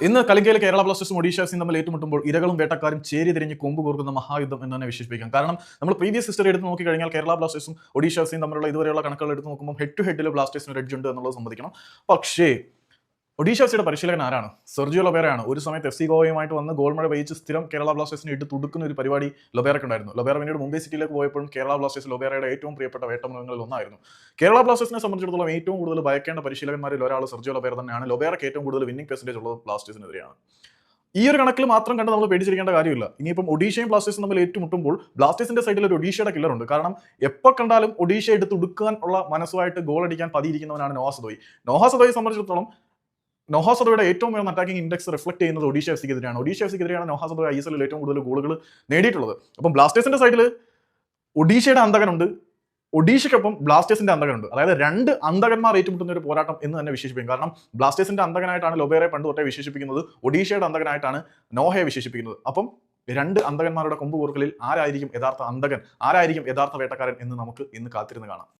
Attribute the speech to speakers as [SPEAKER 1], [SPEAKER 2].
[SPEAKER 1] ഇന്ന് കളിക്കയിലെ കേരള ബ്ലാസ്റ്റേഴ്സും ഒഡീഷ എഫ്സിയും തമ്മിൽ ഏറ്റുമുട്ടുമ്പോൾ ഇരകളും വേട്ടക്കാരും ചേരി തിരിഞ്ഞ് കൊമ്പ് കോർക്കുന്ന മഹായുദ്ധം എന്ന് തന്നെ വിശേഷിപ്പിക്കാം. കാരണം നമ്മൾ പ്രീവിയസ് ഹിസ്റ്ററി എടുത്ത് നോക്കിക്കഴിഞ്ഞാൽ കേരള ബ്ലാസ്റ്റേഴ്സും ഒഡീഷ എഫ്സിയും തമ്മിലുള്ള ഇതുവരെയുള്ള കണക്കുകൾ എടുത്ത് നോക്കുമ്പോൾ ഹെഡ് ടു ഹെഡിൽ ബ്ലാസ്റ്റേഴ്സിന് ഒരു എഡ്ജ് ഉണ്ട് എന്നുള്ളത് സമ്മതിക്കണം. പക്ഷേ ഒഡീഷ എഫ്സിയുടെ പരിശീലകൻ ആരാണ്? സെർജിയോ ലൊബേറയാണ്. ഒരു സമയത്ത് എഫ് സി ഗോവയുമായിട്ട് വന്ന് ഗോൾ മഴ പെയ്ച്ച് സ്ഥിരം കേരള ബ്ലാസ്റ്റേഴ്സിന് ഇട്ട് തുടുക്കുന്ന ഒരു പരിപാടി ലൊബേറയ്ക്ക് ഉണ്ടായിരുന്നു. ലൊബേറ പിന്നീട് മുംബൈ സിറ്റിയിലേക്ക് പോയപ്പോഴും കേരള ബ്ലാസ്റ്റേഴ്സ് ലൊബേറയുടെ ഏറ്റവും പ്രിയപ്പെട്ട വേട്ടമൃഗങ്ങളിൽ ഒന്നായിരുന്നു. കേരള ബ്ലാസ്റ്റേഴ്സിനെ സംബന്ധിച്ചിടത്തോളം ഏറ്റവും കൂടുതൽ ഭയക്കേണ്ട പരിശീലകന്മാരിൽ ഒരാൾ സെർജിയോ ലൊബേറ തന്നെയാണ്. ലൊബേറയ്ക്ക് ഏറ്റവും കൂടുതൽ വിന്നിംഗ് പെർസെന്റേജ് ഉള്ളത് ബ്ലാസ്റ്റേഴ്സിനെതിരെയാണ്. ഈ ഒരു കണക്കിൽ മാത്രം കണ്ട് നമ്മൾ പേടിച്ചിരിക്കേണ്ട കാര്യമില്ല. ഇനിയിപ്പം ഒഡീഷയും ബ്ലാസ്റ്റേഴ്സും തമ്മിൽ ഏറ്റുമുട്ടുമ്പോൾ ബ്ലാസ്റ്റേഴ്സിന്റെ സൈഡിൽ ഒരു ഒഡീഷയുടെ കില്ലറുണ്ട്. കാരണം എപ്പോൾ കണ്ടാലും ഒഡീഷ എടുത്ത് ഉടുക്കാൻ ഉള്ള മനസ്സുമായിട്ട് ഗോൾ അടിക്കാൻ പതിയിരിക്കുന്നവനാണ് നോഹ സദോയി. നോഹ സദോയെ സംബന്ധിച്ചിടത്തോളം നോഹ സദോയുടെ ഏറ്റവും ഉയർന്ന അറ്റാക്കിംഗ് ഇൻഡെക്സ് റിഫ്ലക്ട് ചെയ്യുന്നത് ഒഡീഷ എഫ്സിക്കെതിരെയാണ്. ഒഡീഷ എഫ്സിക്കെതിരെയാണ് നോഹ സദോയ ISL ഏറ്റവും കൂടുതൽ ഗോളുകൾ നേടിയിട്ടുള്ളത്. അപ്പം ബ്ലാസ്റ്റേഴ്സിന്റെ സൈഡിൽ ഒഡീഷയുടെ അന്തകനുണ്ട്, ഒഡീഷയ്ക്കൊപ്പം ബ്ലാസ്റ്റേഴ്സിന്റെ അന്തകനുണ്ട്. അതായത് രണ്ട് അന്തകന്മാർ ഏറ്റുമുട്ടുന്ന ഒരു പോരാട്ടം എന്ന് തന്നെ വിശേഷിപ്പിക്കും. കാരണം ബ്ലാസ്റ്റേഴ്സിന്റെ അന്തകനായിട്ടാണ് ലൊബേറെ പണ്ട് തൊട്ടേ വിശേഷിപ്പിക്കുന്നത്, ഒഡീഷയുടെ അന്തകനായിട്ടാണ് നോഹയെ വിശേഷിപ്പിക്കുന്നത്. അപ്പം രണ്ട് അന്തകന്മാരുടെ കൊമ്പ് കോർക്കലിൽ ആരായിരിക്കും യഥാർത്ഥ അന്തകൻ, ആരായിരിക്കും യഥാർത്ഥ വേട്ടക്കാരൻ എന്ന് നമുക്ക് ഇന്ന് കാത്തിരുന്ന് കാണാം.